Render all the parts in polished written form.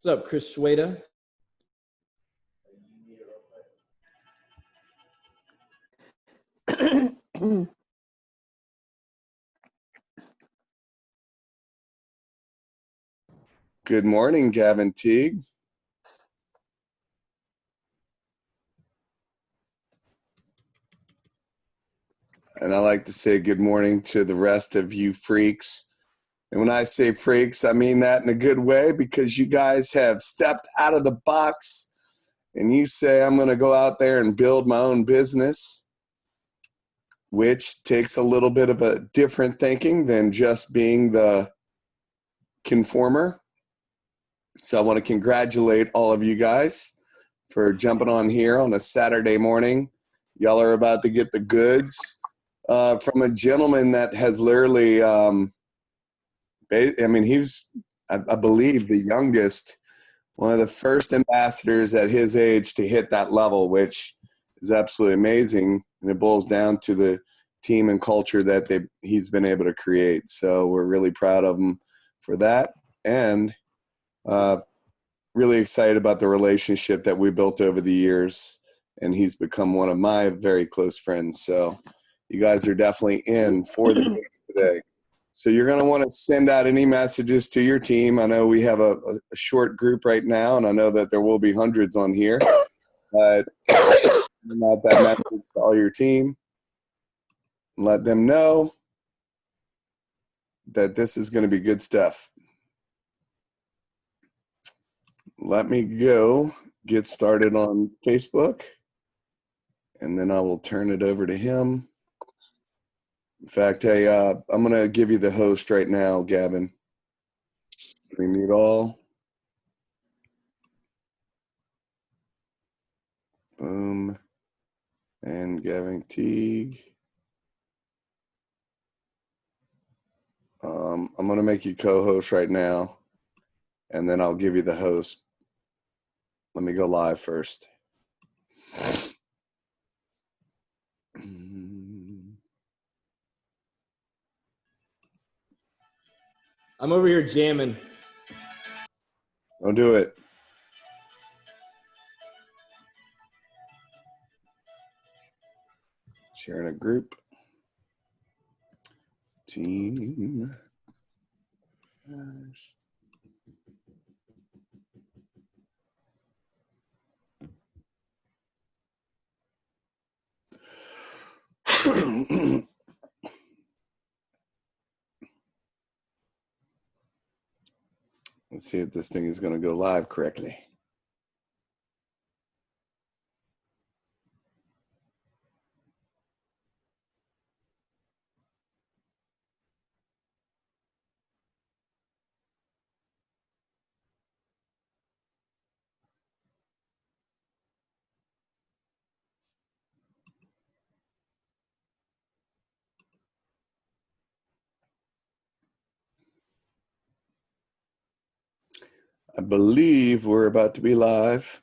What's up, Chris Schweda? Good morning, Gavin Teague. And I like to say good morning to the rest of you freaks. And when I say freaks, I mean that in a good way, because you guys have stepped out of the box and you say, I'm going to go out there and build my own business, which takes a little bit of a different thinking than just being the conformer. So I want to congratulate all of you guys for jumping on here on a Saturday morning. Y'all are about to get the goods from a gentleman that has literally, he's, I believe, the youngest, one of the first ambassadors at his age to hit that level, which is absolutely amazing. And it boils down to the team and culture that he's been able to create. So we're really proud of him for that. And really excited about the relationship that we built over the years. And he's become one of my very close friends. So you guys are definitely in for the gigs today. So you're going to want to send out any messages to your team. I know we have a short group right now, and I know that there will be hundreds on here. But send out that message to all your team. And let them know that this is going to be good stuff. Let me go get started on Facebook, and then I will turn it over to him. In fact, hey, I'm going to give you the host right now, Gavin. We mute all. Boom. And Gavin Teague. I'm going to make you co-host right now, and then I'll give you the host. Let me go live first. I'm over here jamming. Don't do it. Sharing a group. Team. Nice. Let's see if this thing is going to go live correctly. I believe we're about to be live.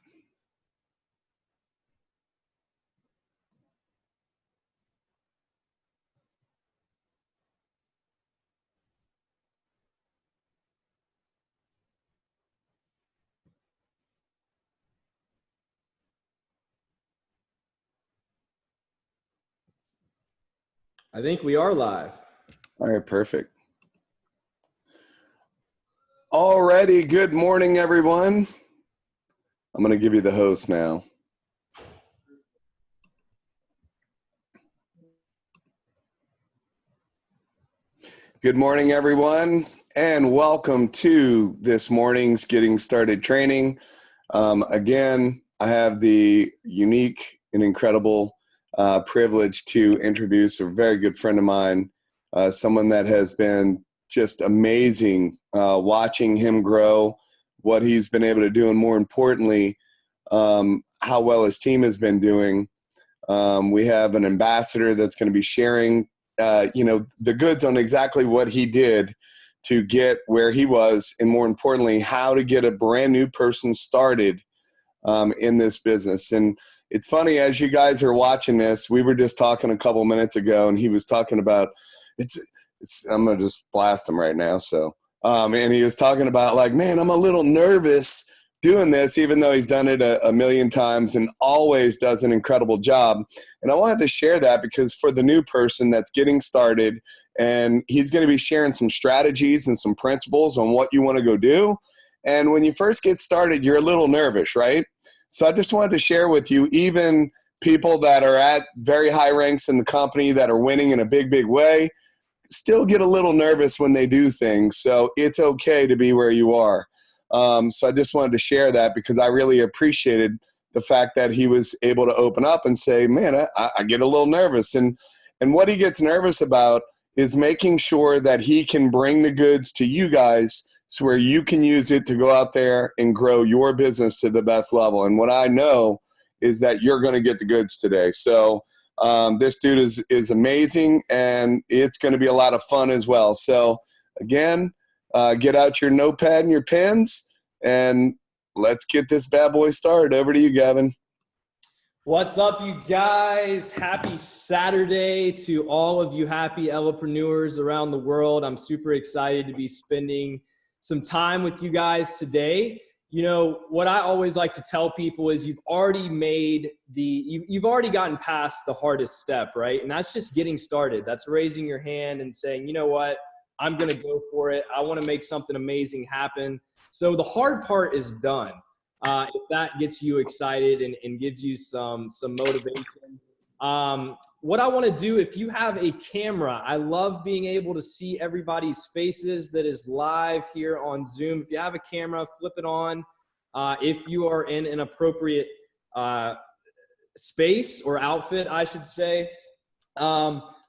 I think we are live. All right, perfect. Alrighty, good morning, everyone. I'm going to give you the host now. Good morning, everyone, and welcome to this morning's Getting Started training. Again, I have the unique and incredible privilege to introduce a very good friend of mine, someone that has been just amazing watching him grow, what he's been able to do, and more importantly, how well his team has been doing. We have an ambassador that's going to be sharing the goods on exactly what he did to get where he was, and more importantly, how to get a brand new person started in this business. And it's funny, as you guys are watching this, we were just talking a couple minutes ago, and he was talking about I'm going to just blast him right now. So And he was talking about like, man, I'm a little nervous doing this, even though he's done it a million times and always does an incredible job. And I wanted to share that because for the new person that's getting started, and he's going to be sharing some strategies and some principles on what you want to go do. And when you first get started, you're a little nervous, right? So I just wanted to share with you, even people that are at very high ranks in the company that are winning in a big, big way, still get a little nervous when they do things. So it's okay to be where you are. So I just wanted to share that because I really appreciated the fact that he was able to open up and say, man, I get a little nervous. And what he gets nervous about is making sure that he can bring the goods to you guys so where you can use it to go out there and grow your business to the best level. And what I know is that you're going to get the goods today. So this dude is amazing, and it's going to be a lot of fun as well. So again, get out your notepad and your pens, and let's get this bad boy started. Over to you, Gavin. What's up, you guys? Happy Saturday to all of you happy elopreneurs around the world. I'm super excited to be spending some time with you guys today. You know, what I always like to tell people is you've already gotten past the hardest step, right? And that's just getting started. That's raising your hand and saying, you know what, I'm going to go for it. I want to make something amazing happen. So the hard part is done. If that gets you excited and gives you some motivation. What I want to do, if you have a camera, I love being able to see everybody's faces that is live here on Zoom. If you have a camera, flip it on. If you are in an appropriate space or outfit, I should say.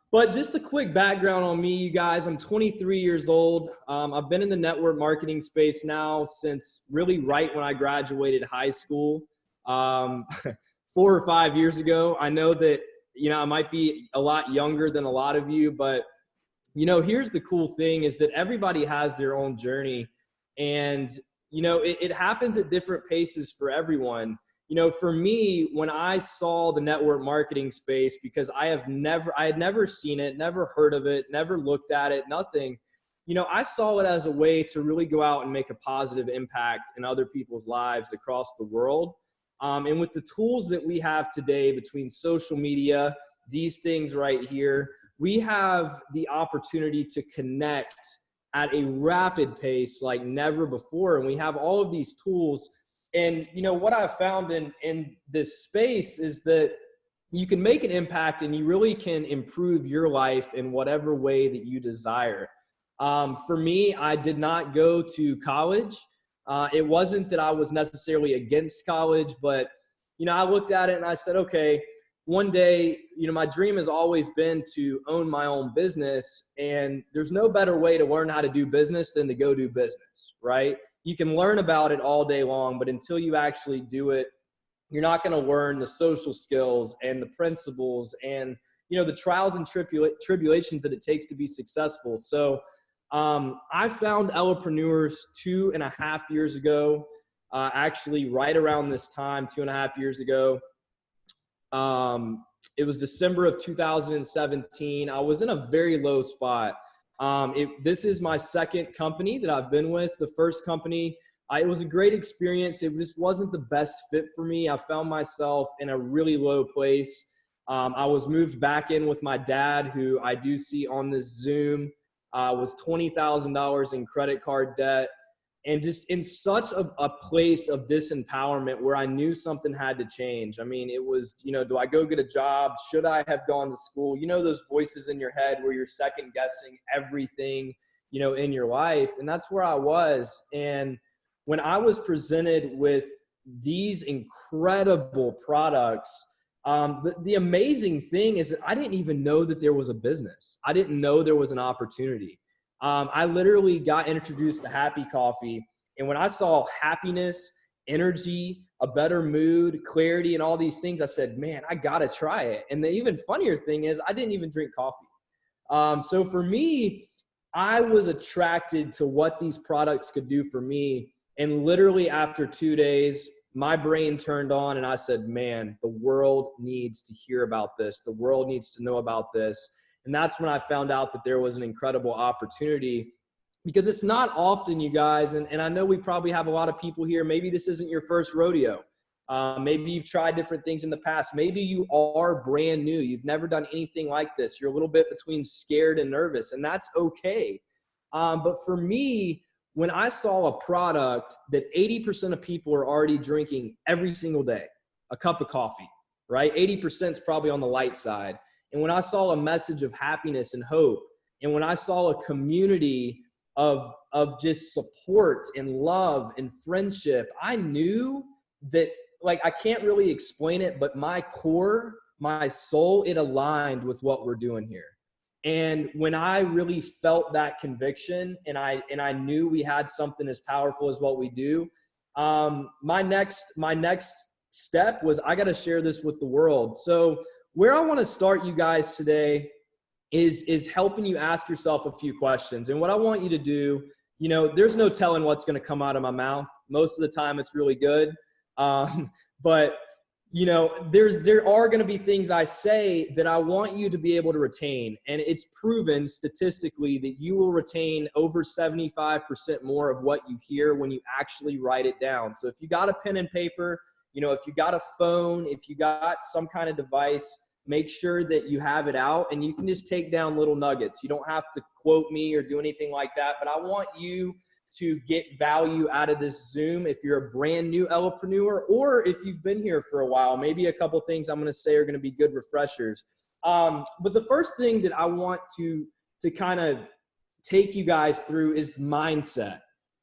But just a quick background on me, you guys. I'm 23 years old. I've been in the network marketing space now since really right when I graduated high school, 4 or 5 years ago. I know that, you know, I might be a lot younger than a lot of you, but, you know, here's the cool thing is that everybody has their own journey. And, you know, it happens at different paces for everyone. You know, for me, when I saw the network marketing space, because I had never seen it, never heard of it, never looked at it, nothing, you know, I saw it as a way to really go out and make a positive impact in other people's lives across the world. And with the tools that we have today between social media, these things right here, we have the opportunity to connect at a rapid pace like never before. And we have all of these tools. And, you know, what I've found in this space is that you can make an impact and you really can improve your life in whatever way that you desire. For me, I did not go to college. It wasn't that I was necessarily against college, but, you know, I looked at it and I said, okay, one day, you know, my dream has always been to own my own business, and there's no better way to learn how to do business than to go do business, right? You can learn about it all day long, but until you actually do it, you're not going to learn the social skills and the principles and, you know, the trials and tribulations that it takes to be successful. So I found Elopreneurs 2.5 years ago, actually right around this time, 2.5 years ago. It was December of 2017. I was in a very low spot. This is my second company that I've been with. The first company, it was a great experience. It just wasn't the best fit for me. I found myself in a really low place. I was moved back in with my dad, who I do see on this Zoom, was $20,000 in credit card debt. And just in such a place of disempowerment where I knew something had to change. I mean, it was, you know, do I go get a job? Should I have gone to school? You know, those voices in your head where you're second guessing everything, you know, in your life. And that's where I was. And when I was presented with these incredible products, the amazing thing is that I didn't even know that there was a business. I didn't know there was an opportunity. I literally got introduced to Happy Coffee. And when I saw happiness, energy, a better mood, clarity, and all these things, I said, man, I got to try it. And the even funnier thing is I didn't even drink coffee. So for me, I was attracted to what these products could do for me. And literally after 2 days, my brain turned on and I said, man, the world needs to hear about this. The world needs to know about this. And that's when I found out that there was an incredible opportunity because it's not often, you guys, and I know we probably have a lot of people here. Maybe this isn't your first rodeo. Maybe you've tried different things in the past. Maybe you are brand new. You've never done anything like this. You're a little bit between scared and nervous, and that's okay. But for me, when I saw a product that 80% of people are already drinking every single day, a cup of coffee, right? 80% is probably on the light side. And when I saw a message of happiness and hope, and when I saw a community of just support and love and friendship, I knew that, like, I can't really explain it, but my core, my soul, it aligned with what we're doing here. And when I really felt that conviction, and I knew we had something as powerful as what we do, my next step was, I got to share this with the world. So where I want to start you guys today is helping you ask yourself a few questions. And what I want you to do, you know, there's no telling what's going to come out of my mouth. Most of the time it's really good. But you know, there are going to be things I say that I want you to be able to retain. And it's proven statistically that you will retain over 75% more of what you hear when you actually write it down. So if you got a pen and paper, you know, if you got a phone, if you got some kind of device, make sure that you have it out, and you can just take down little nuggets. You don't have to quote me or do anything like that, but I want you to get value out of this Zoom. If you're a brand new Elopreneur, or if you've been here for a while, maybe a couple things I'm going to say are going to be good refreshers. But the first thing that I want to kind of take you guys through is mindset,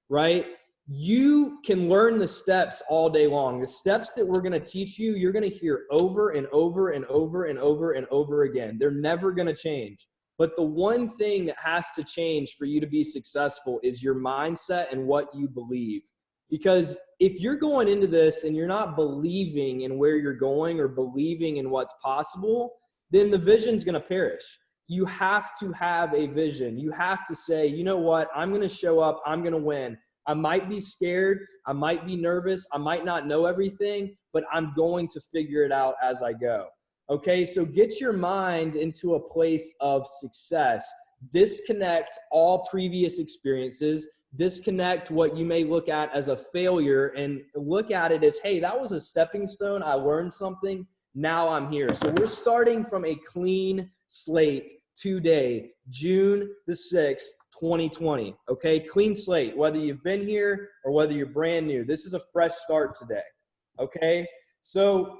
right? You can learn the steps all day long. The steps that we're going to teach you, you're going to hear over and over and over and over and over again. They're never going to change. But the one thing that has to change for you to be successful is your mindset and what you believe. Because if you're going into this and you're not believing in where you're going or believing in what's possible, then the vision's going to perish. You have to have a vision. You have to say, you know what, I'm going to show up, I'm going to win. I might be scared, I might be nervous, I might not know everything, but I'm going to figure it out as I go. Okay, so get your mind into a place of success. Disconnect all previous experiences. Disconnect what you may look at as a failure and look at it as, hey, that was a stepping stone. I learned something. Now I'm here. So we're starting from a clean slate today, June the 6th, 2020. Okay, clean slate, whether you've been here or whether you're brand new. This is a fresh start today. Okay, so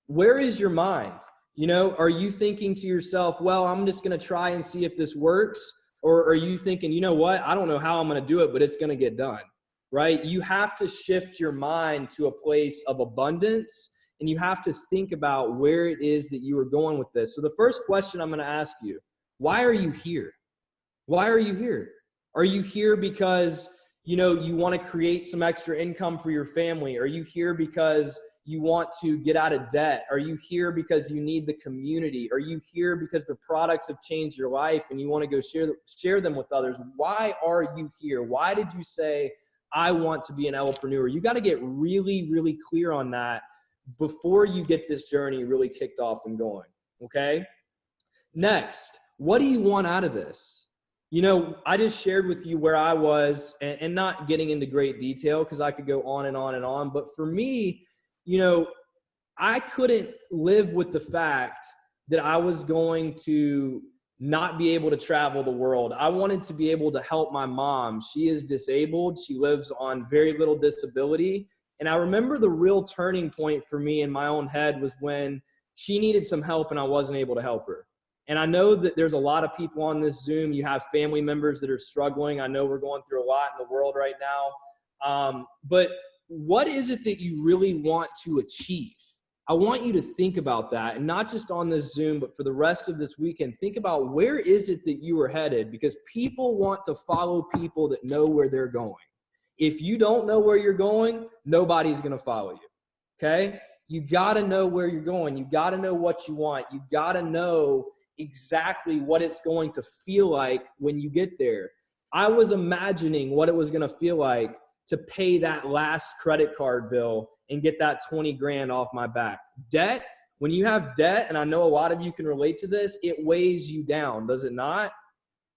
where is your mind? You know, are you thinking to yourself, well, I'm just going to try and see if this works? Or are you thinking, you know what, I don't know how I'm going to do it, but it's going to get done, right? You have to shift your mind to a place of abundance, and you have to think about where it is that you are going with this. So the first question I'm going to ask you, why are you here? Why are you here? Are you here because, you know, you want to create some extra income for your family? Are you here because you want to get out of debt? Are you here because you need the community? Are you here because the products have changed your life and you want to go share them with others? Why are you here? Why did you say, I want to be an Elopreneur? You got to get really, really clear on that before you get this journey really kicked off and going, okay? Next, what do you want out of this? You know, I just shared with you where I was, and not getting into great detail because I could go on and on and on. But for me, you know, I couldn't live with the fact that I was going to not be able to travel the world. I wanted to be able to help my mom. She is disabled. She lives on very little disability. And I remember the real turning point for me in my own head was when she needed some help and I wasn't able to help her. And I know that there's a lot of people on this Zoom. You have family members that are struggling. I know we're going through a lot in the world right now. But what is it that you really want to achieve? I want you to think about that, and not just on this Zoom, but for the rest of this weekend. Think about where is it that you are headed, because people want to follow people that know where they're going. If you don't know where you're going, nobody's going to follow you, okay? You got to know where you're going. You got to know what you want. You got to know exactly what it's going to feel like when you get there. I was imagining what it was going to feel like to pay that last credit card bill and get that 20 grand off my back. Debt, when you have debt, and I know a lot of you can relate to this, it weighs you down, does it not?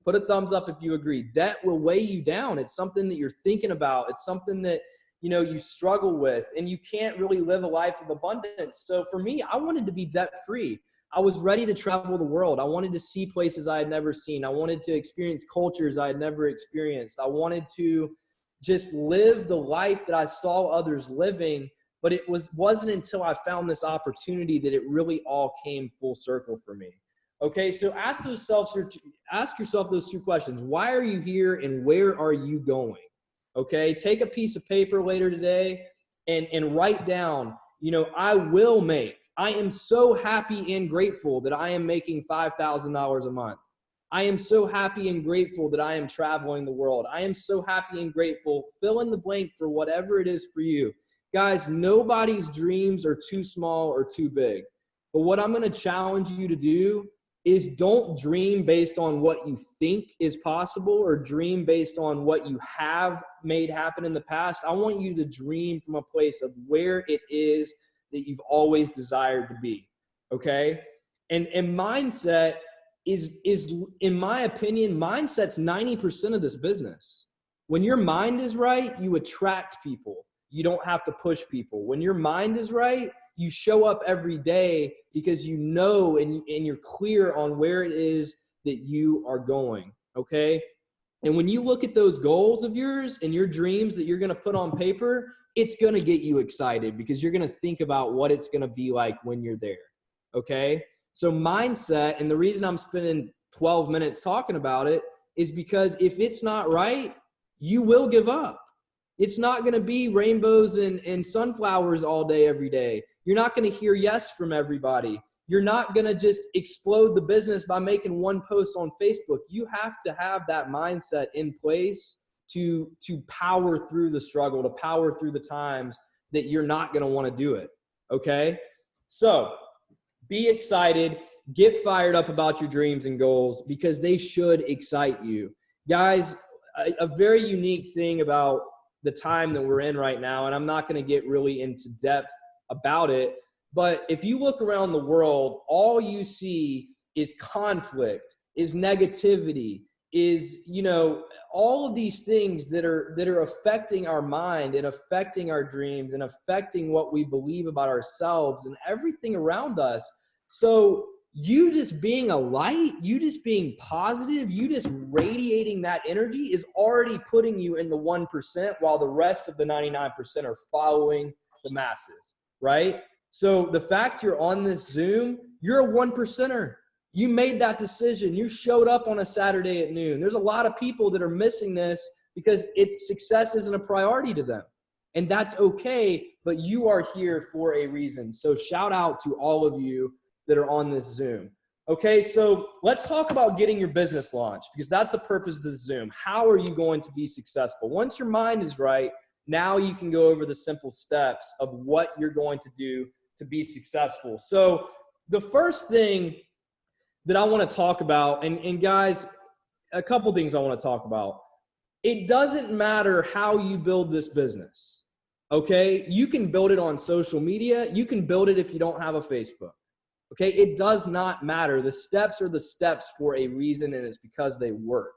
Put a thumbs up if you agree. Debt will weigh you down. It's something that you're thinking about. It's something that, you struggle with, and you can't really live a life of abundance. So for me, I wanted to be debt-free. I was ready to travel the world. I wanted to see places I had never seen. I wanted to experience cultures I had never experienced. I wanted to just live the life that I saw others living, but it wasn't until I found this opportunity that it really all came full circle for me. Okay, so ask yourself those two questions. Why are you here, and where are you going? Okay, take a piece of paper later today and write down, I am so happy and grateful that I am making $5,000 a month. I am so happy and grateful that I am traveling the world. I am so happy and grateful. Fill in the blank for whatever it is for you. Guys, nobody's dreams are too small or too big. But what I'm going to challenge you to do is don't dream based on what you think is possible or dream based on what you have made happen in the past. I want you to dream from a place of where it is that you've always desired to be, okay? And mindset is in my opinion, mindset's 90% of this business. When your mind is right, you attract people. You don't have to push people. When your mind is right, you show up every day because you know and you're clear on where it is that you are going, okay? And when you look at those goals of yours and your dreams that you're going to put on paper, it's going to get you excited because you're going to think about what it's going to be like when you're there, okay? So mindset, and the reason I'm spending 12 minutes talking about it is because if it's not right, you will give up. It's not going to be rainbows and sunflowers all day, every day. You're not going to hear yes from everybody. You're not going to just explode the business by making one post on Facebook. You have to have that mindset in place to power through the struggle, to power through the times that you're not going to want to do it, okay? So be excited. Get fired up about your dreams and goals because they should excite you. Guys, a very unique thing about the time that we're in right now, and I'm not going to get really into depth about it, but if you look around the world, all you see is conflict, is negativity, is, all of these things that are affecting our mind and affecting our dreams and affecting what we believe about ourselves and everything around us. So you just being a light, you just being positive, you just radiating that energy is already putting you in the 1% while the rest of the 99% are following the masses, right? So the fact you're on this Zoom, you're a 1%er. You made that decision. You showed up on a Saturday at noon. There's a lot of people that are missing this because success isn't a priority to them. And that's okay, but you are here for a reason. So shout out to all of you that are on this Zoom. Okay, so let's talk about getting your business launched because that's the purpose of this Zoom. How are you going to be successful? Once your mind is right, now you can go over the simple steps of what you're going to do to be successful. So the first thing that I want to talk about, and guys, a couple things I want to talk about. It doesn't matter how you build this business, okay? You can build it on social media. You can build it if you don't have a Facebook, okay? It does not matter. The steps are the steps for a reason, and it's because they work,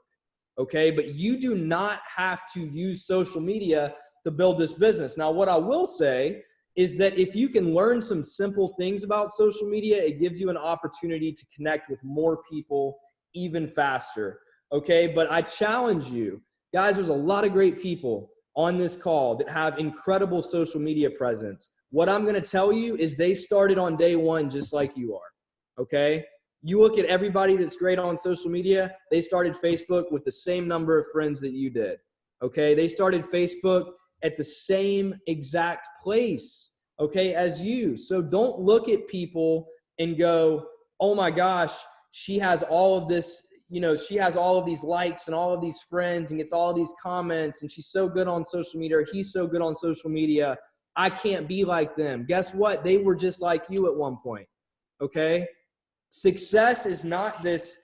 okay? But you do not have to use social media to build this business. Now, what I will say is that if you can learn some simple things about social media, it gives you an opportunity to connect with more people even faster, okay? But I challenge you, guys, there's a lot of great people on this call that have incredible social media presence. What I'm gonna tell you is they started on day one just like you are, okay? You look at everybody that's great on social media, they started Facebook with the same number of friends that you did, okay? They started Facebook at the same exact place, okay, as you. So don't look at people and go, oh my gosh, she has all of this, she has all of these likes and all of these friends and gets all of these comments and she's so good on social media, or he's so good on social media, I can't be like them. Guess what? They were just like you at one point, okay? Success is not this,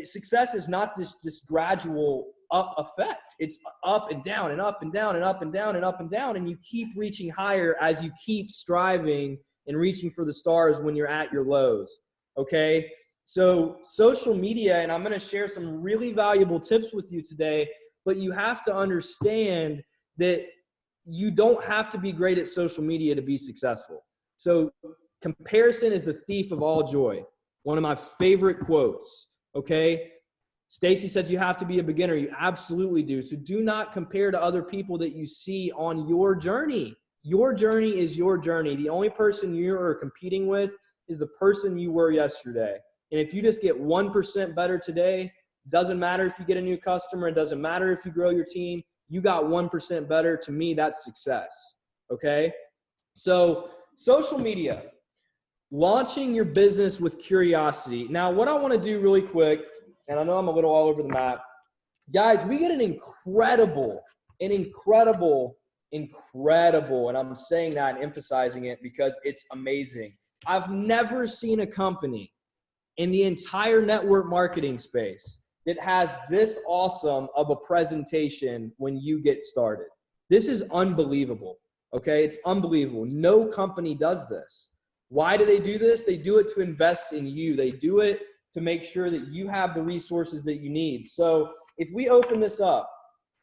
success is not this gradual up effect. It's up and down and up and down and up and down and up and down. And you keep reaching higher as you keep striving and reaching for the stars when you're at your lows. Okay. So social media, and I'm going to share some really valuable tips with you today, but you have to understand that you don't have to be great at social media to be successful. So comparison is the thief of all joy. One of my favorite quotes, okay? Stacy says you have to be a beginner. You absolutely do. So do not compare to other people that you see on your journey. Your journey is your journey. The only person you are competing with is the person you were yesterday. And if you just get 1% better today, doesn't matter if you get a new customer, it doesn't matter if you grow your team, you got 1% better. To me, that's success, okay? So social media, launching your business with curiosity. Now, what I want to do really quick, and I know I'm a little all over the map. Guys, we get an incredible, and I'm saying that and emphasizing it because it's amazing. I've never seen a company in the entire network marketing space that has this awesome of a presentation when you get started. This is unbelievable, okay? It's unbelievable. No company does this. Why do they do this? They do it to invest in you. They do it to make sure that you have the resources that you need. So if we open this up,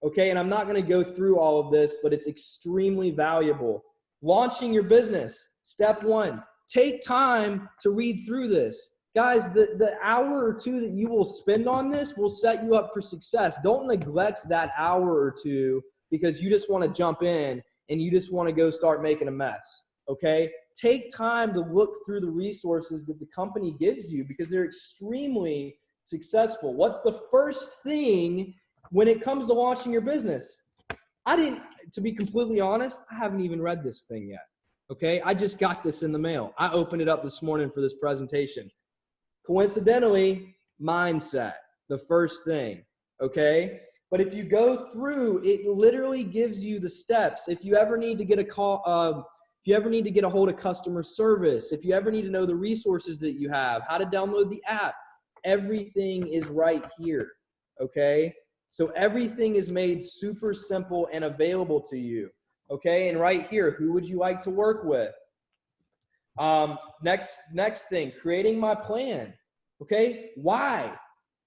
okay, and I'm not going to go through all of this, but it's extremely valuable. Launching your business, step 1, take time to read through this. Guys, the hour or 2 that you will spend on this will set you up for success. Don't neglect that hour or 2 because you just want to jump in and you just want to go start making a mess, okay? Take time to look through the resources that the company gives you because they're extremely successful. What's the first thing when it comes to launching your business? To be completely honest, I haven't even read this thing yet, okay? I just got this in the mail. I opened it up this morning for this presentation. Coincidentally, mindset, the first thing, okay? But if you go through, it literally gives you the steps. If you ever need to get a call, if you ever need to get a hold of customer service, if you ever need to know the resources that you have, how to download the app, everything is right here, okay? So everything is made super simple and available to you, okay? And right here, who would you like to work with? Next thing, creating my plan, okay? Why?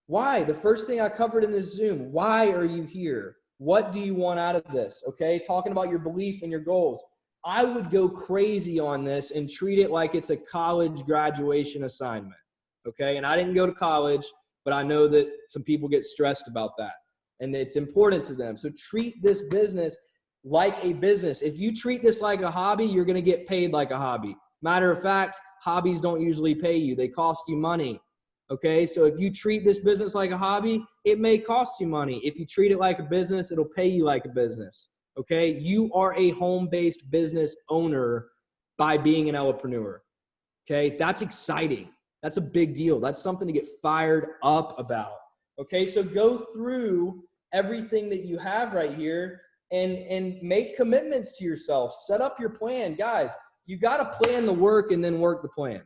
The first thing I covered in this Zoom, why are you here? What do you want out of this, okay? Talking about your belief and your goals. I would go crazy on this and treat it like it's a college graduation assignment, okay? And I didn't go to college, but I know that some people get stressed about that, and it's important to them. So treat this business like a business. If you treat this like a hobby, you're going to get paid like a hobby. Matter of fact, hobbies don't usually pay you. They cost you money, okay? So if you treat this business like a hobby, it may cost you money. If you treat it like a business, it'll pay you like a business. Okay, you are a home-based business owner by being an entrepreneur. Okay, that's exciting. That's a big deal. That's something to get fired up about. Okay, so go through everything that you have right here and make commitments to yourself. Set up your plan. Guys, you got to plan the work and then work the plan.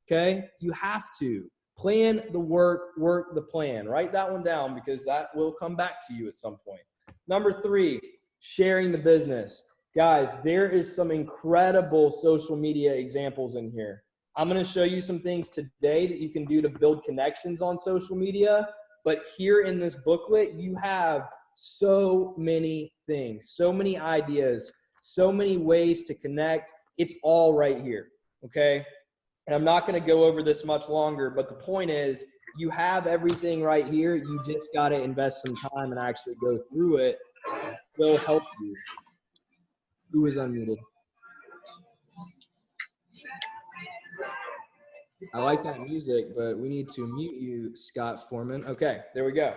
Okay, you have to plan the work the plan. Write that one down because that will come back to you at some point. Number 3, sharing the business. Guys, there is some incredible social media examples in here. I'm going to show you some things today that you can do to build connections on social media. But here in this booklet, you have so many things, so many ideas, so many ways to connect. It's all right here, okay? And I'm not going to go over this much longer, but the point is you have everything right here. You just got to invest some time and actually go through it. Will help you. Who is unmuted? I like that music, but we need to mute you, Scott Foreman. Okay, there we go.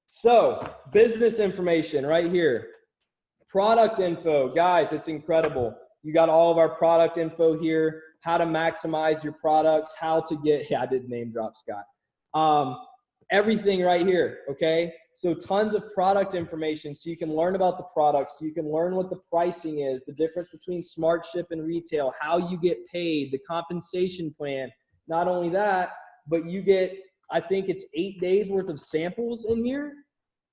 So, business information right here. Product info. Guys, it's incredible. You got all of our product info here, how to maximize your products, how to get, I did name drop Scott. Everything right here, okay? So tons of product information so you can learn about the products, so you can learn what the pricing is, the difference between smart ship and retail, how you get paid, the compensation plan. Not only that, but you get, I think it's 8 days worth of samples in here.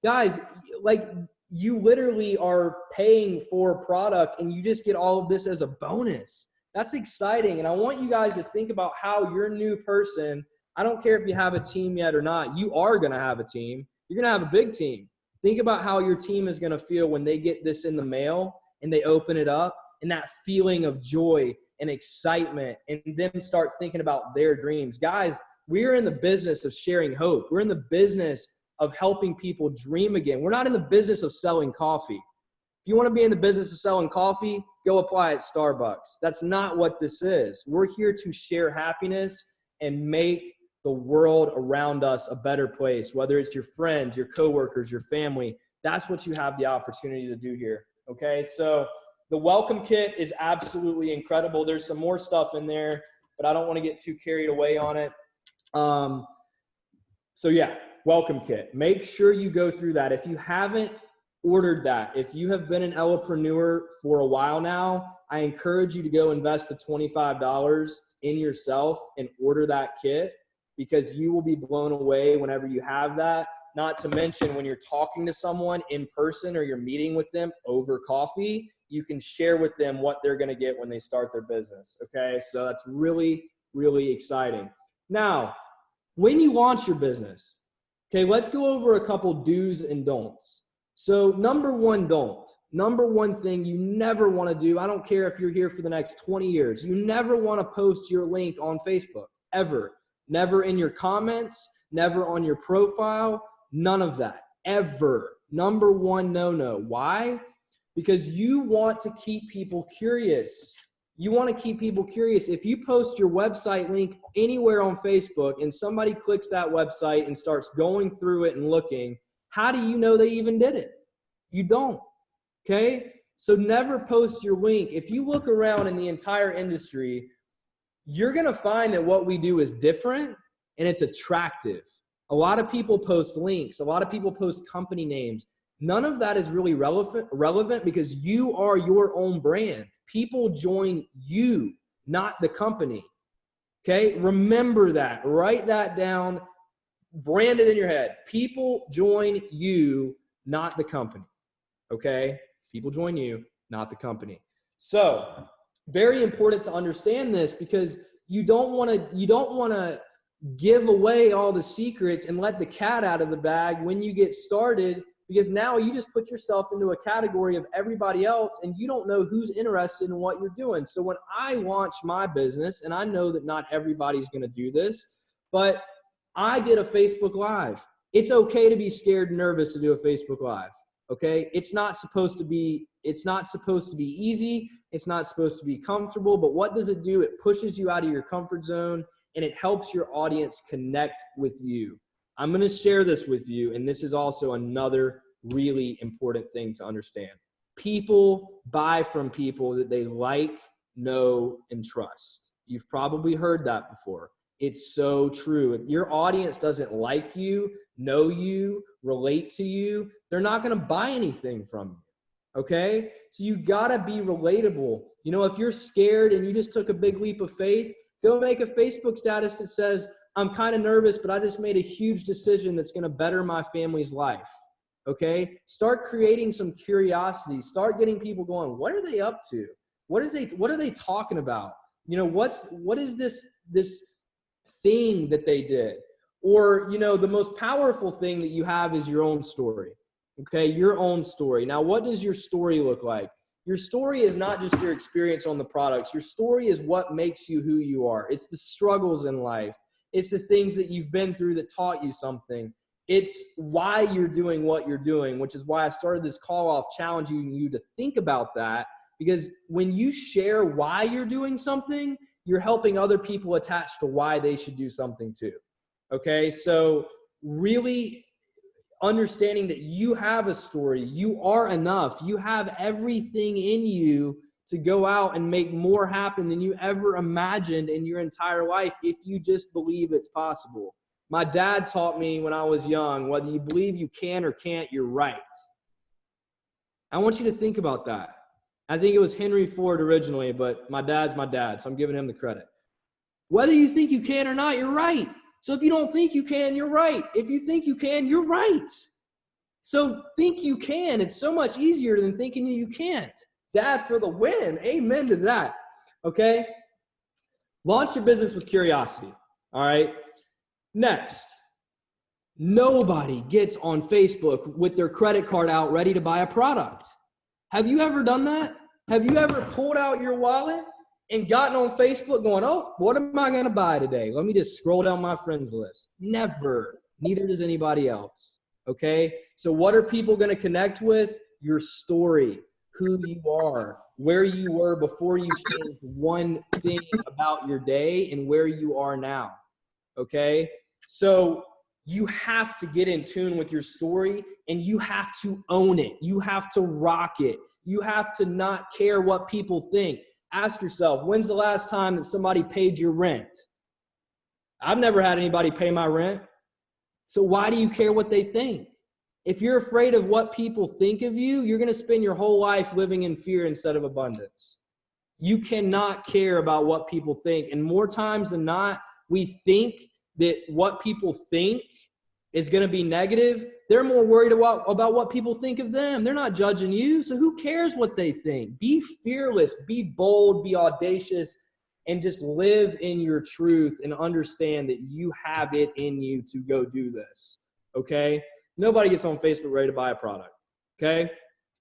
Guys, like you literally are paying for a product and you just get all of this as a bonus. That's exciting. And I want you guys to think about how your new person I don't care if you have a team yet or not. You are going to have a team. You're going to have a big team. Think about how your team is going to feel when they get this in the mail and they open it up, and that feeling of joy and excitement, and then start thinking about their dreams. Guys, we're in the business of sharing hope. We're in the business of helping people dream again. We're not in the business of selling coffee. If you want to be in the business of selling coffee, go apply at Starbucks. That's not what this is. We're here to share happiness and make the world around us a better place, whether it's your friends, your coworkers, your family. That's what you have the opportunity to do here, okay? So the welcome kit is absolutely incredible. There's some more stuff in there, but I don't want to get too carried away on it. So yeah, welcome kit. Make sure you go through that. If you haven't ordered that, if you have been an Ellepreneur for a while now, I encourage you to go invest the $25 in yourself and order that kit, because you will be blown away whenever you have that. Not to mention when you're talking to someone in person or you're meeting with them over coffee, you can share with them what they're going to get when they start their business. Okay. So that's really, really exciting. Now, when you launch your business, okay, let's go over a couple do's and don'ts. So number one thing you never want to do, I don't care if you're here for the next 20 years, you never want to post your link on Facebook, ever. Never in your comments, never on your profile, none of that, ever. Number one, no. Why? Because you want to keep people curious. You want to keep people curious. If you post your website link anywhere on Facebook and somebody clicks that website and starts going through it and looking, how do you know they even did it? You don't, okay? So never post your link. If you look around in the entire industry, you're going to find that what we do is different and it's attractive. A lot of people post links. A lot of people post company names. None of that is really relevant because you are your own brand. People join you, not the company. Okay? Remember that. Write that down. Brand it in your head. People join you, not the company. Okay? People join you, not the company. So, very important to understand this, because you don't want to give away all the secrets and let the cat out of the bag when you get started, because now you just put yourself into a category of everybody else and you don't know who's interested in what you're doing. So when I launched my business, and I know that not everybody's going to do this, but I did a Facebook Live. It's okay to be scared and nervous to do a Facebook Live. Okay? It's not supposed to be easy. It's not supposed to be comfortable, but what does it do? It pushes you out of your comfort zone and it helps your audience connect with you. I'm going to share this with you, and this is also another really important thing to understand. People buy from people that they like, know, and trust. You've probably heard that before. It's so true. If your audience doesn't like you, know you, relate to you, they're not going to buy anything from you. Okay? So you got to be relatable. You know, if you're scared and you just took a big leap of faith, go make a Facebook status that says, I'm kind of nervous, but I just made a huge decision that's going to better my family's life. Okay? Start creating some curiosity. Start getting people going, what are they up to? What are they talking about? You know, what is this thing that they did? Or, you know, the most powerful thing that you have is your own story. Okay? Your own story. Now, what does your story look like? Your story is not just your experience on the products. Your story is what makes you who you are. It's the struggles in life. It's the things that you've been through that taught you something. It's why you're doing what you're doing, which is why I started this call off challenging you to think about that, because when you share why you're doing something, you're helping other people attach to why they should do something too. Okay? So really understanding that you have a story, you are enough, you have everything in you to go out and make more happen than you ever imagined in your entire life if you just believe it's possible. My dad taught me when I was young, whether you believe you can or can't, you're right. I want you to think about that. I think it was Henry Ford originally, but my dad's my dad, so I'm giving him the credit. Whether you think you can or not, you're right. So if you don't think you can, you're right. If you think you can, you're right. So think you can. It's so much easier than thinking you can't. Dad for the win. Amen to that. Okay? Launch your business with curiosity. All right? Next, nobody gets on Facebook with their credit card out ready to buy a product. Have you ever done that? Have you ever pulled out your wallet and gotten on Facebook going, oh, what am I going to buy today? Let me just scroll down my friends list. Never. Neither does anybody else. Okay? So what are people going to connect with? Your story, who you are, where you were before you changed one thing about your day and where you are now. Okay? So you have to get in tune with your story and you have to own it. You have to rock it. You have to not care what people think. Ask yourself, when's the last time that somebody paid your rent? I've never had anybody pay my rent. So why do you care what they think? If you're afraid of what people think of you, you're going to spend your whole life living in fear instead of abundance. You cannot care about what people think. And more times than not, we think that what people think is going to be negative. They're more worried about what people think of them. They're not judging you. So who cares what they think? Be fearless, be bold, be audacious, and just live in your truth and understand that you have it in you to go do this. Okay? Nobody gets on Facebook ready to buy a product. Okay?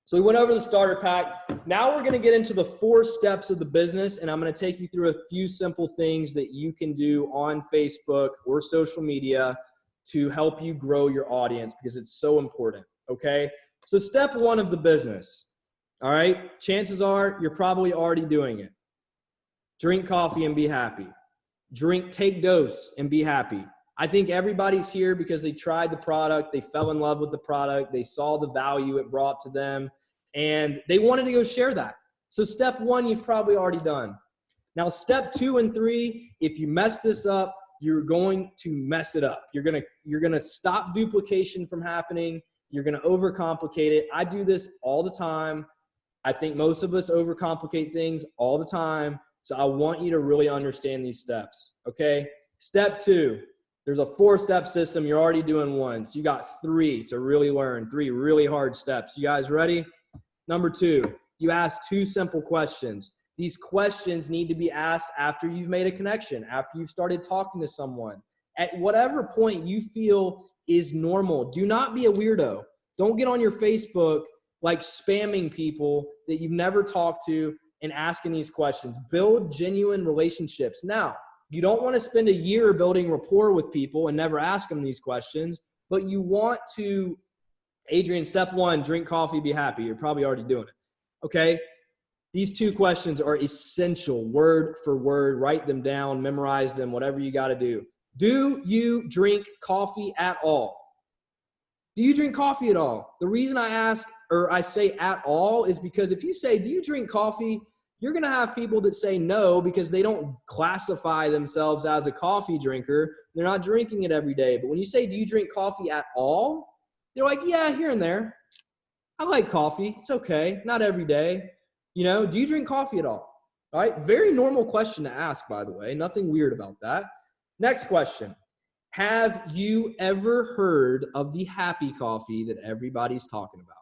So we went over the starter pack. Now we're going to get into the 4 steps of the business, and I'm going to take you through a few simple things that you can do on Facebook or social media to help you grow your audience because it's so important, okay? So step 1 of the business, all right? Chances are you're probably already doing it. Drink coffee and be happy. Take dose and be happy. I think everybody's here because they tried the product, they fell in love with the product, they saw the value it brought to them, and they wanted to go share that. So step 1, you've probably already done. Now step 2 and 3, if you mess this up, you're going to mess it up. You're gonna stop duplication from happening. You're gonna overcomplicate it. I do this all the time. I think most of us overcomplicate things all the time. So I want you to really understand these steps, okay? Step 2, there's a 4-step system. You're already doing 1. So you got 3 to really learn, 3 really hard steps. You guys ready? Number 2, you ask 2 simple questions. These questions need to be asked after you've made a connection, after you've started talking to someone. At whatever point you feel is normal, do not be a weirdo. Don't get on your Facebook like spamming people that you've never talked to and asking these questions. Build genuine relationships. Now, you don't want to spend a year building rapport with people and never ask them these questions, but you want to, Adrian, step 1, drink coffee, be happy. You're probably already doing it, okay? These 2 questions are essential, word for word. Write them down, memorize them, whatever you got to do. Do you drink coffee at all? Do you drink coffee at all? The reason I ask, or I say at all, is because if you say, do you drink coffee? You're going to have people that say no because they don't classify themselves as a coffee drinker. They're not drinking it every day. But when you say, do you drink coffee at all? They're like, yeah, here and there. I like coffee. It's okay. Not every day. You know, do you drink coffee at all? All right. Very normal question to ask, by the way. Nothing weird about that. Next question. Have you ever heard of the happy coffee that everybody's talking about?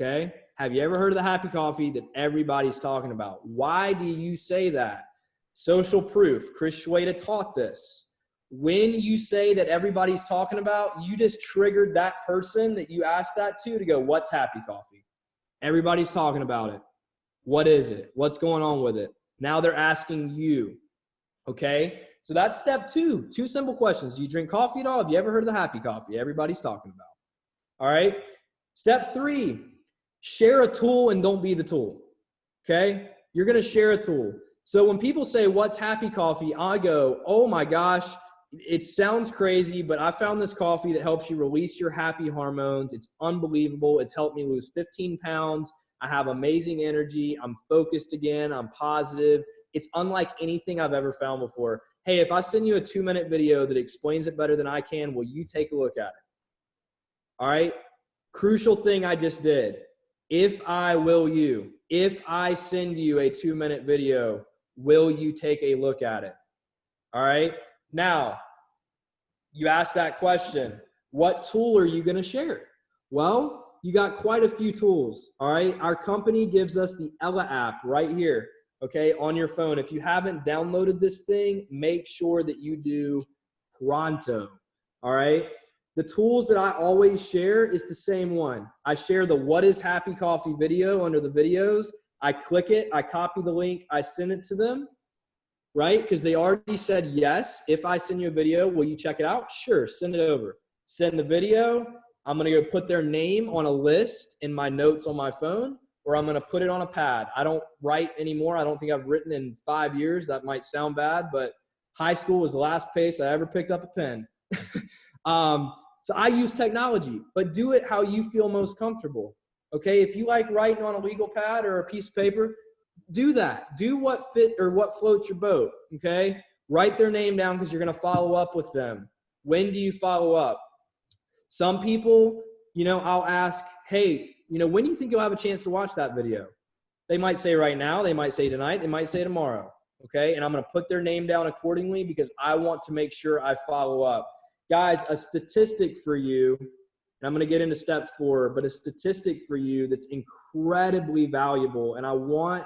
Okay. Have you ever heard of the happy coffee that everybody's talking about? Why do you say that? Social proof. Chris Schweda taught this. When you say that everybody's talking about, you just triggered that person that you asked that to go, what's happy coffee? Everybody's talking about it. What is it? What's going on with it? Now they're asking you. Okay? So that's step 2. 2 simple questions. Do you drink coffee at all? Have you ever heard of the happy coffee everybody's talking about? All right? Step 3, share a tool and don't be the tool. Okay? You're going to share a tool. So when people say, what's happy coffee? I go, oh my gosh, it sounds crazy, but I found this coffee that helps you release your happy hormones. It's unbelievable. It's helped me lose 15 pounds. I have amazing energy. I'm focused again. I'm positive. It's unlike anything I've ever found before. Hey, if I send you a 2-minute video that explains it better than I can, will you take a look at it? All right? Crucial thing I just did. If I send you a 2-minute video, will you take a look at it? All right? Now, you ask that question, what tool are you going to share? Well, you got quite a few tools, all right? Our company gives us the Ella app right here, okay, on your phone. If you haven't downloaded this thing, make sure that you do pronto. All right. The tools that I always share is the same one. I share the What is Happy Coffee video under the videos. I click it, I copy the link, I send it to them, right? Because they already said yes. If I send you a video, will you check it out? Sure, send it over. Send the video. I'm going to go put their name on a list in my notes on my phone, or I'm going to put it on a pad. I don't write anymore. I don't think I've written in 5 years. That might sound bad, but high school was the last place I ever picked up a pen. So I use technology, but do it how you feel most comfortable. Okay, if you like writing on a legal pad or a piece of paper, do that. Do what fit or what floats your boat. Okay, write their name down because you're going to follow up with them. When do you follow up? Some people, I'll ask, hey, when do you think you'll have a chance to watch that video? They might say right now, they might say tonight, they might say tomorrow. Okay, and I'm going to put their name down accordingly because I want to make sure I follow up. Guys, a statistic for you, and I'm going to get into step 4, but a statistic for you that's incredibly valuable, and I want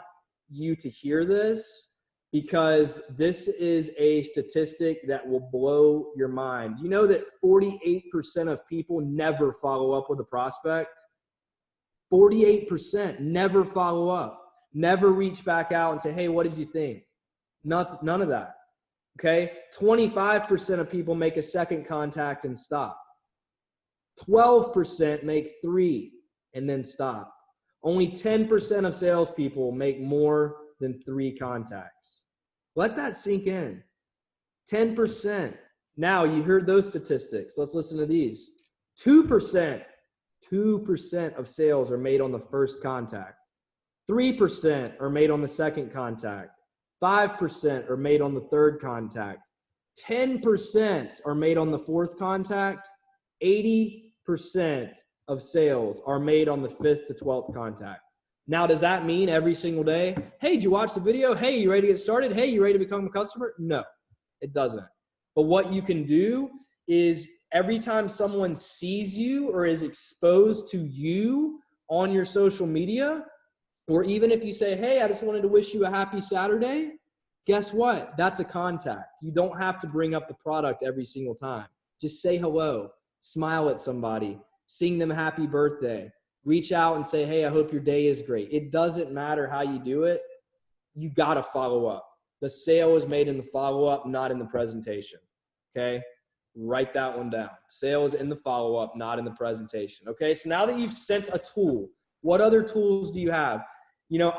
you to hear this because this is a statistic that will blow your mind. You know that 48% of people never follow up with a prospect? 48% never follow up, never reach back out and say, hey, what did you think? None of that. Okay, 25% of people make a second contact and stop. 12% make 3 and then stop. Only 10% of salespeople make more than 3 contacts. Let that sink in. 10%. Now you heard those statistics. Let's listen to these. 2% of sales are made on the first contact. 3% are made on the second contact. 5% are made on the third contact. 10% are made on the fourth contact. 80% of sales are made on the 5th to 12th contact. Now, does that mean every single day, hey, did you watch the video? Hey, you ready to get started? Hey, you ready to become a customer? No, it doesn't. But what you can do is every time someone sees you or is exposed to you on your social media, or even if you say, hey, I just wanted to wish you a happy Saturday, guess what? That's a contact. You don't have to bring up the product every single time. Just say hello, smile at somebody, sing them happy birthday, reach out and say, hey, I hope your day is great. It doesn't matter how you do it. You got to follow up. The sale is made in the follow-up, not in the presentation. Okay? Write that one down. Sale is in the follow-up, not in the presentation. Okay? So now that you've sent a tool, what other tools do you have?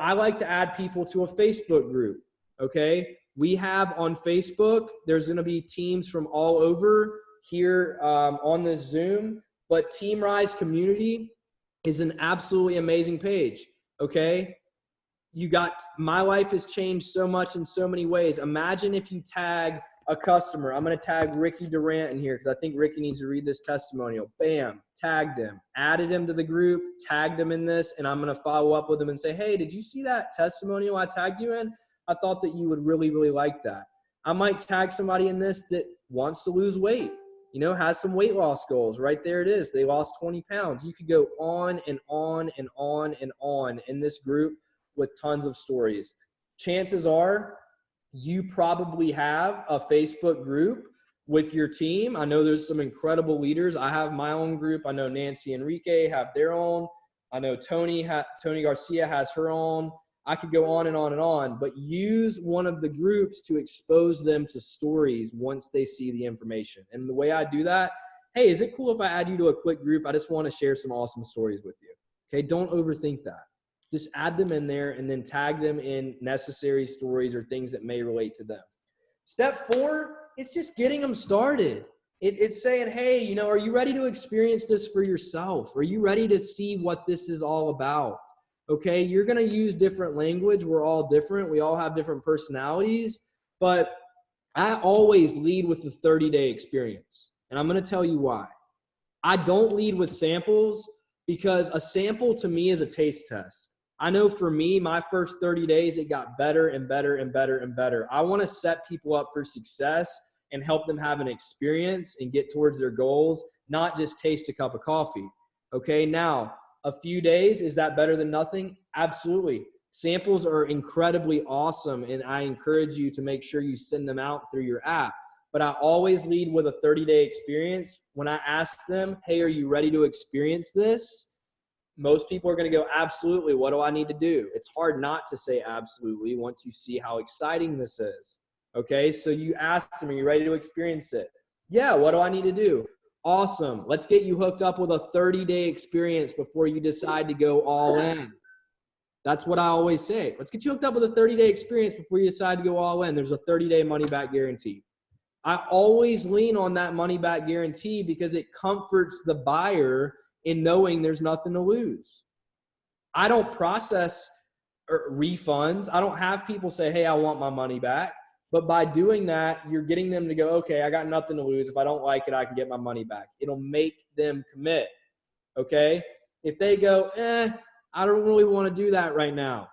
I like to add people to a Facebook group, okay? We have on Facebook, there's going to be teams from all over here on this Zoom, but Team Rise Community is an absolutely amazing page, okay? My life has changed so much in so many ways. Imagine if you tag a customer. I'm going to tag Ricky Durant in here because I think Ricky needs to read this testimonial. Bam, tagged him, added him to the group, tagged him in this, and I'm going to follow up with him and say, hey, did you see that testimonial I tagged you in? I thought that you would really, really like that. I might tag somebody in this that wants to lose weight, has some weight loss goals. Right there it is. They lost 20 pounds. You could go on and on and on and on in this group with tons of stories. Chances are, you probably have a Facebook group with your team. I know there's some incredible leaders. I have my own group. I know Nancy Enrique have their own. I know Tony Garcia has her own. I could go on and on and on, but use one of the groups to expose them to stories once they see the information. And the way I do that, hey, is it cool if I add you to a quick group? I just want to share some awesome stories with you. Okay, don't overthink that. Just add them in there and then tag them in necessary stories or things that may relate to them. Step 4, it's just getting them started. It's saying, hey, are you ready to experience this for yourself? Are you ready to see what this is all about? Okay, you're going to use different language. We're all different. We all have different personalities. But I always lead with the 30-day experience. And I'm going to tell you why. I don't lead with samples because a sample to me is a taste test. I know for me, my first 30 days, it got better and better and better and better. I want to set people up for success and help them have an experience and get towards their goals, not just taste a cup of coffee. Okay, now, a few days, is that better than nothing? Absolutely. Samples are incredibly awesome, and I encourage you to make sure you send them out through your app. but I always lead with a 30-day experience. When I ask them, hey, are you ready to experience this? Most people are going to go, absolutely. What do I need to do? It's hard not to say absolutely once you see how exciting this is. Okay, so you ask them, are you ready to experience it? Yeah, what do I need to do? Awesome. Let's get you hooked up with a 30-day experience before you decide to go all in. That's what I always say. Let's get you hooked up with a 30-day experience before you decide to go all in. There's a 30-day money-back guarantee. I always lean on that money-back guarantee because it comforts the buyer in knowing there's nothing to lose. I don't process refunds. I don't have people say, hey, I want my money back. But by doing that, you're getting them to go, okay, I got nothing to lose. If I don't like it, I can get my money back. It'll make them commit, okay? If they go, I don't really want to do that right now.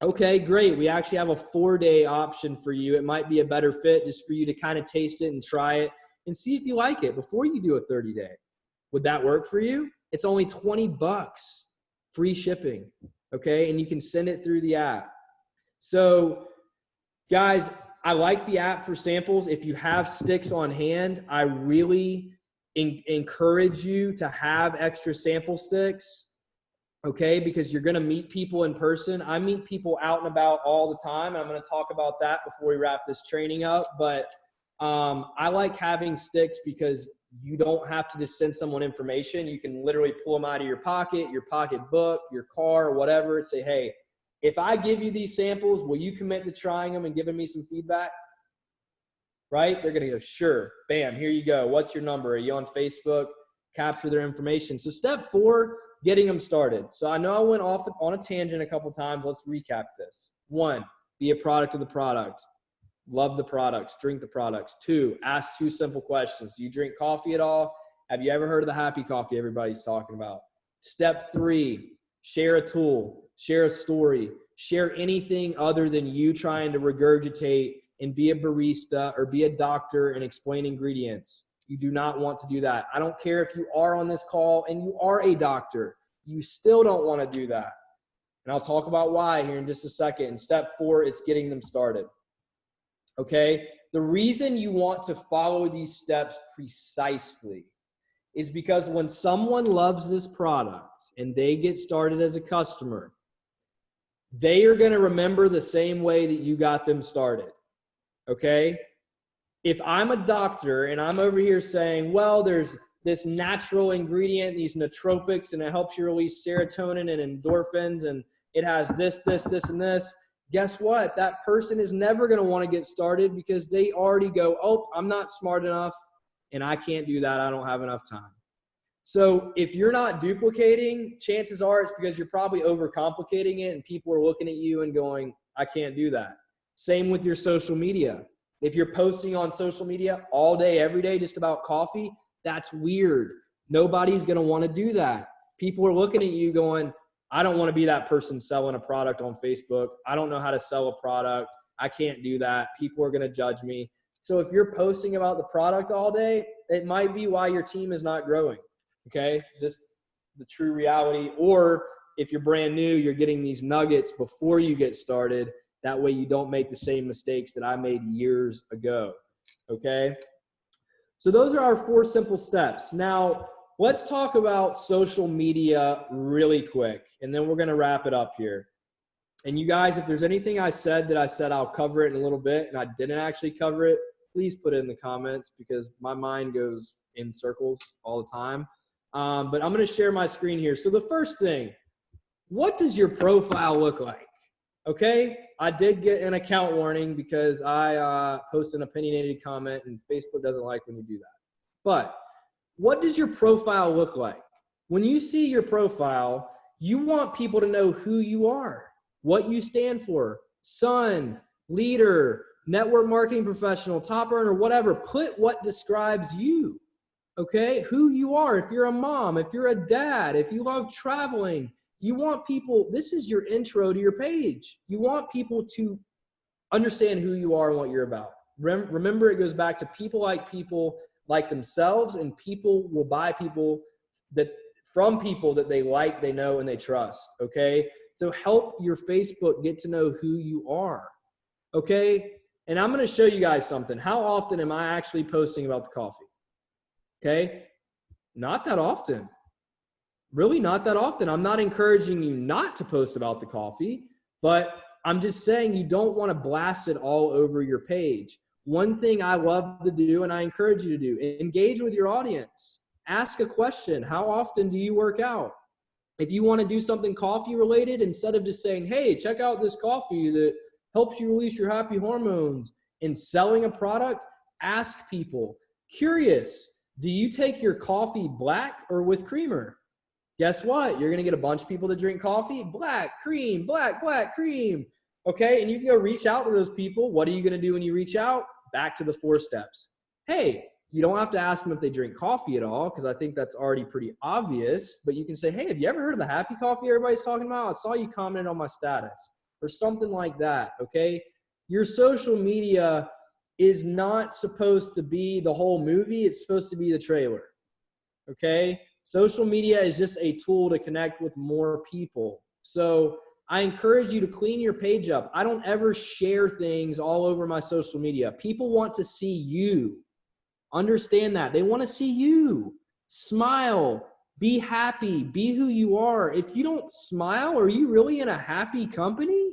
Okay, great. We actually have a 4-day option for you. It might be a better fit just for you to kind of taste it and try it and see if you like it before you do a 30-day. Would that work for you? It's only $20, free shipping, okay? And you can send it through the app. So, guys, I like the app for samples. If you have sticks on hand, I really encourage you to have extra sample sticks, okay? Because you're going to meet people in person. I meet people out and about all the time. I'm going to talk about that before we wrap this training up. But I like having sticks because you don't have to just send someone information. You can literally pull them out of your pocketbook, your car, whatever, and say, hey, if I give you these samples, will you commit to trying them and giving me some feedback? Right? They're going to go, sure. Bam, here you go. What's your number? Are you on Facebook? Capture their information. So step 4, getting them started. So I know I went off on a tangent a couple times. Let's recap this. 1, be a product of the product. Love the products, drink the products. 2, ask 2 simple questions. Do you drink coffee at all? Have you ever heard of the happy coffee everybody's talking about? Step 3, share a tool, share a story, share anything other than you trying to regurgitate and be a barista or be a doctor and explain ingredients. You do not want to do that. I don't care if you are on this call and you are a doctor. You still don't want to do that. And I'll talk about why here in just a second. And step 4 is getting them started. Okay? The reason you want to follow these steps precisely is because when someone loves this product and they get started as a customer, they are going to remember the same way that you got them started. Okay? If I'm a doctor and I'm over here saying, well, there's this natural ingredient, these nootropics, and it helps you release serotonin and endorphins, and it has this, and this, guess what? That person is never going to want to get started because they already go, oh, I'm not smart enough and I can't do that. I don't have enough time. So if you're not duplicating, chances are it's because you're probably overcomplicating it and people are looking at you and going, I can't do that. Same with your social media. If you're posting on social media all day, every day, just about coffee, that's weird. Nobody's going to want to do that. People are looking at you going, I don't want to be that person selling a product on Facebook. I don't know how to sell a product. I can't do that. People are going to judge me. So if you're posting about the product all day, it might be why your team is not growing. Okay? Just the true reality. Or if you're brand new, you're getting these nuggets before you get started. That way you don't make the same mistakes that I made years ago. Okay? So those are our 4 simple steps. Now, let's talk about social media really quick, and then we're going to wrap it up here. And you guys, if there's anything I said I'll cover it in a little bit and I didn't actually cover it, please put it in the comments because my mind goes in circles all the time. But I'm going to share my screen here. So the first thing, what does your profile look like? Okay, I did get an account warning because I posted an opinionated comment and Facebook doesn't like when you do that. But what does your profile look like? When you see your profile, you want people to know who you are, what you stand for, son, leader, network marketing professional, top earner, whatever. Put what describes you, okay? Who you are. If you're a mom, if you're a dad, if you love traveling, you want people, this is your intro to your page. You want people to understand who you are and what you're about. Remember, it goes back to people like themselves, and people will buy from people that they like, they know, and they trust, okay? So help your Facebook get to know who you are, okay? And I'm going to show you guys something. How often am I actually posting about the coffee? Okay. Not that often. Really not that often. I'm not encouraging you not to post about the coffee, but I'm just saying you don't want to blast it all over your page. One thing I love to do, and I encourage you to do, engage with your audience. Ask a question. How often do you work out? If you want to do something coffee related, instead of just saying, hey, check out this coffee that helps you release your happy hormones, and selling a product, ask people. Curious, do you take your coffee black or with creamer? Guess what? You're going to get a bunch of people that drink coffee, black, cream, black, cream. Okay, and you can go reach out to those people. What are you going to do when you reach out? Back to the 4 steps. Hey, you don't have to ask them if they drink coffee at all, because I think that's already pretty obvious. But you can say, hey, have you ever heard of the happy coffee everybody's talking about? I saw you comment on my status, or something like that, okay? Your social media is not supposed to be the whole movie. It's supposed to be the trailer, okay? Social media is just a tool to connect with more people. So I encourage you to clean your page up. I don't ever share things all over my social media. People want to see you. Understand that. They want to see you. Smile. Be happy. Be who you are. If you don't smile, are you really in a happy company?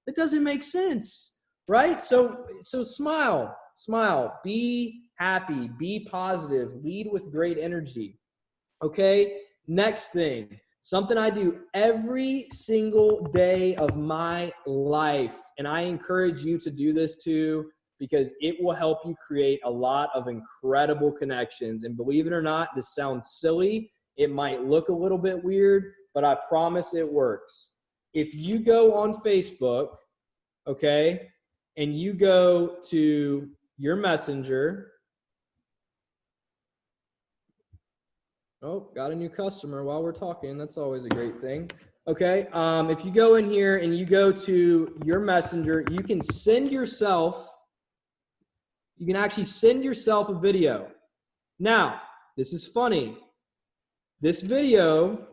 That doesn't make sense, right? So smile. Smile. Be happy. Be positive. Lead with great energy. Okay, next thing, something I do every single day of my life, and I encourage you to do this too, because it will help you create a lot of incredible connections. And believe it or not, this sounds silly. It might look a little bit weird, but I promise it works. If you go on Facebook, okay, and you go to your messenger. Oh, got a new customer while we're talking. That's always a great thing. Okay, if you go in here and you go to your messenger, you can actually send yourself a video. Now, this is funny. This video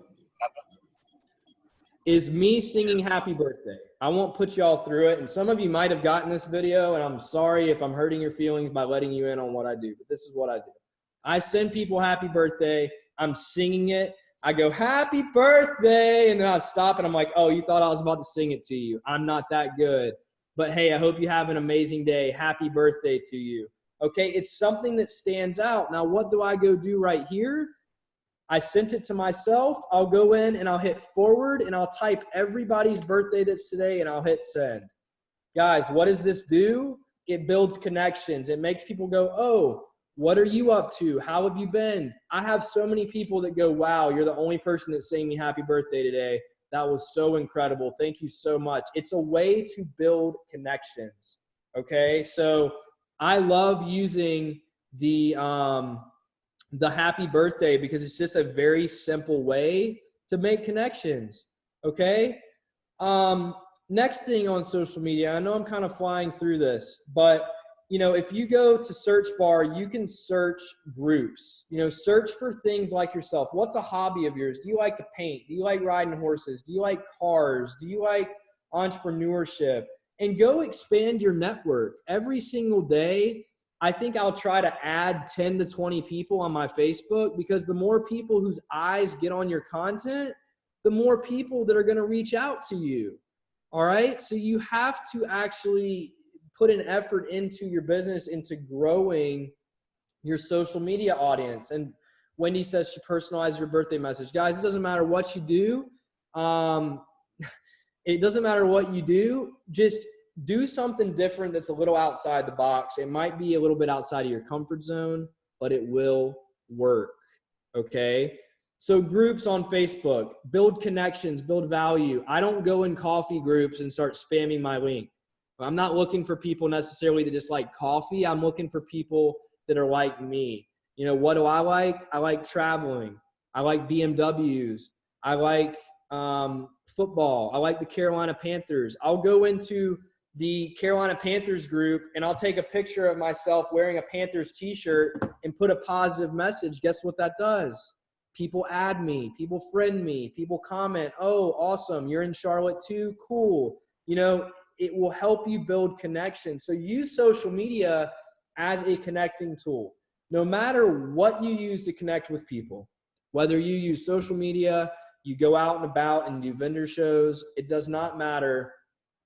is me singing happy birthday. I won't put y'all through it, and some of you might have gotten this video, and I'm sorry if I'm hurting your feelings by letting you in on what I do, but this is what I do. I send people happy birthday. I'm singing it. I go, happy birthday. And then I stop and I'm like, oh, you thought I was about to sing it to you. I'm not that good. But hey, I hope you have an amazing day. Happy birthday to you. Okay, it's something that stands out. Now, what do I go do right here? I sent it to myself. I'll go in and I'll hit forward and I'll type everybody's birthday that's today and I'll hit send. Guys, what does this do? It builds connections. It makes people go, oh, what are you up to? How have you been? I have so many people that go, wow, you're the only person that's saying me happy birthday today. That was so incredible. Thank you so much. It's a way to build connections. Okay. So I love using the happy birthday because it's just a very simple way to make connections. Okay. Next thing on social media, I know I'm kind of flying through this, but if you go to search bar, you can search groups, search for things like yourself. What's a hobby of yours? Do you like to paint? Do you like riding horses? Do you like cars? Do you like entrepreneurship? And go expand your network. Every single day, I think I'll try to add 10 to 20 people on my Facebook, because the more people whose eyes get on your content, the more people that are going to reach out to you. All right. So you have to actually put an effort into your business, into growing your social media audience. And Wendy says she personalized your birthday message. Guys, it doesn't matter what you do. It doesn't matter what you do. Just do something different that's a little outside the box. It might be a little bit outside of your comfort zone, but it will work. Okay. So groups on Facebook, build connections, build value. I don't go in coffee groups and start spamming my link. I'm not looking for people necessarily that just like coffee. I'm looking for people that are like me. What do I like? I like traveling. I like BMWs. I like football. I like the Carolina Panthers. I'll go into the Carolina Panthers group and I'll take a picture of myself wearing a Panthers t-shirt and put a positive message. Guess what that does? People add me. People friend me. People comment, oh, awesome. You're in Charlotte too? Cool. it will help you build connections. So use social media as a connecting tool. No matter what you use to connect with people, whether you use social media, you go out and about and do vendor shows, it does not matter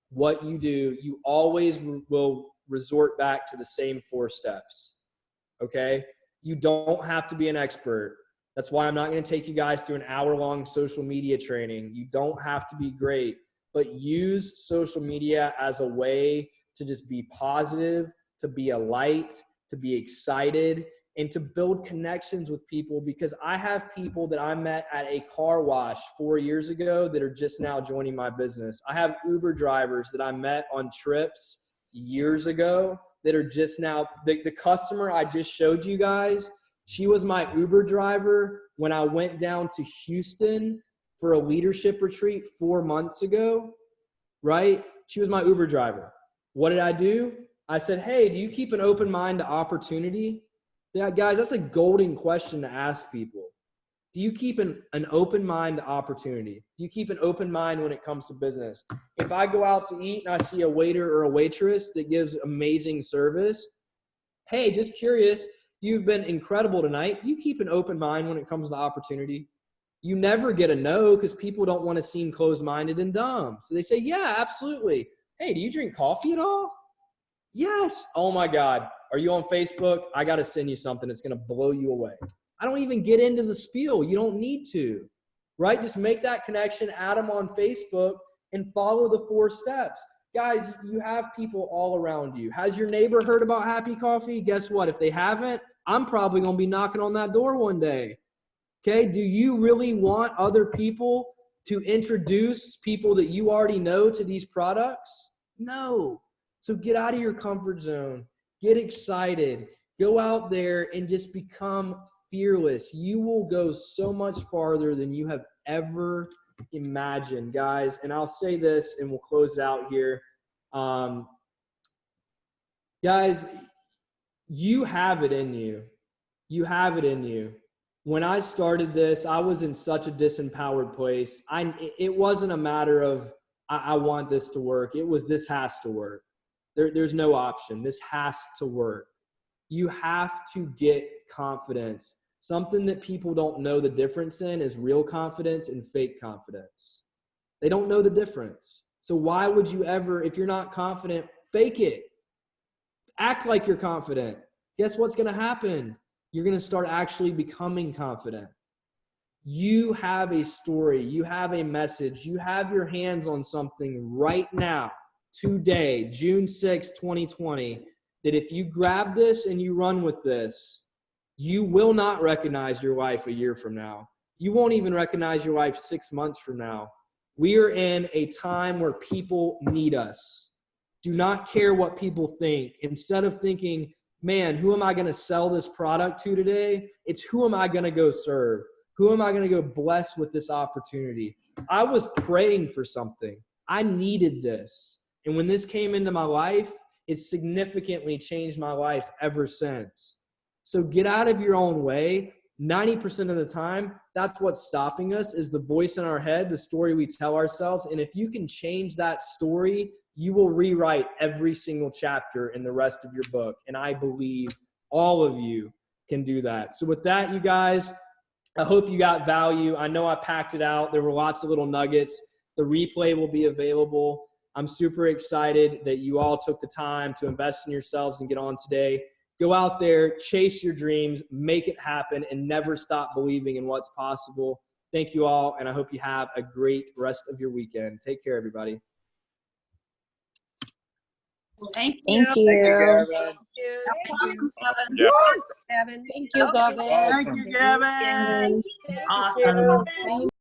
what you do. You always will resort back to the same 4 steps. Okay? You don't have to be an expert. That's why I'm not going to take you guys through an hour-long social media training. You don't have to be great, but use social media as a way to just be positive, to be a light, to be excited, and to build connections with people, because I have people that I met at a car wash 4 years ago that are just now joining my business. I have Uber drivers that I met on trips years ago that are just now, the customer I just showed you guys, she was my Uber driver when I went down to Houston for a leadership retreat 4 months ago, right? She was my Uber driver. What did I do? I said, hey, do you keep an open mind to opportunity? Yeah, guys, that's a golden question to ask people. Do you keep an open mind to opportunity? Do you keep an open mind when it comes to business? If I go out to eat and I see a waiter or a waitress that gives amazing service, hey, just curious, you've been incredible tonight. Do you keep an open mind when it comes to opportunity? You never get a no, because people don't want to seem closed-minded and dumb. So they say, yeah, absolutely. Hey, do you drink coffee at all? Yes. Oh my God. Are you on Facebook? I got to send you something that's going to blow you away. I don't even get into the spiel. You don't need to, right? Just make that connection, add them on Facebook, and follow the 4 steps. Guys, you have people all around you. Has your neighbor heard about Happy Coffee? Guess what? If they haven't, I'm probably going to be knocking on that door one day. Okay. Do you really want other people to introduce people that you already know to these products? No. So get out of your comfort zone, get excited, go out there and just become fearless. You will go so much farther than you have ever imagined, guys. And I'll say this and we'll close it out here. Guys, you have it in you. You have it in you. When I started this, I was in such a disempowered place. It wasn't a matter of, I want this to work. It was, this has to work. There's no option. This has to work. You have to get confidence. Something that people don't know the difference in is real confidence and fake confidence. They don't know the difference. So why would you ever, if you're not confident, fake it? Act like you're confident. Guess what's going to happen? You're going to start actually becoming confident. You have a story. You have a message. You have your hands on something right now. Today, June 6, 2020, that if you grab this and you run with this, you will not recognize your wife a year from now. You won't even recognize your wife 6 months from now. We are in a time where people need us. Do not care what people think. Instead of thinking, man, who am I going to sell this product to today? It's who am I going to go serve? Who am I going to go bless with this opportunity? I was praying for something. I needed this. And when this came into my life, it significantly changed my life ever since. So get out of your own way. 90% of the time, that's what's stopping us, is the voice in our head, the story we tell ourselves. And if you can change that story, you will rewrite every single chapter in the rest of your book. And I believe all of you can do that. So with that, you guys, I hope you got value. I know I packed it out. There were lots of little nuggets. The replay will be available. I'm super excited that you all took the time to invest in yourselves and get on today. Go out there, chase your dreams, make it happen, and never stop believing in what's possible. Thank you all, and I hope you have a great rest of your weekend. Take care, everybody. Thank you. Thank you. Thank you. Thank you, Gavin. Gavin. Thank you, Gavin. Thank you, Gavin. Thank you, Gavin. Thank you. Awesome. Thank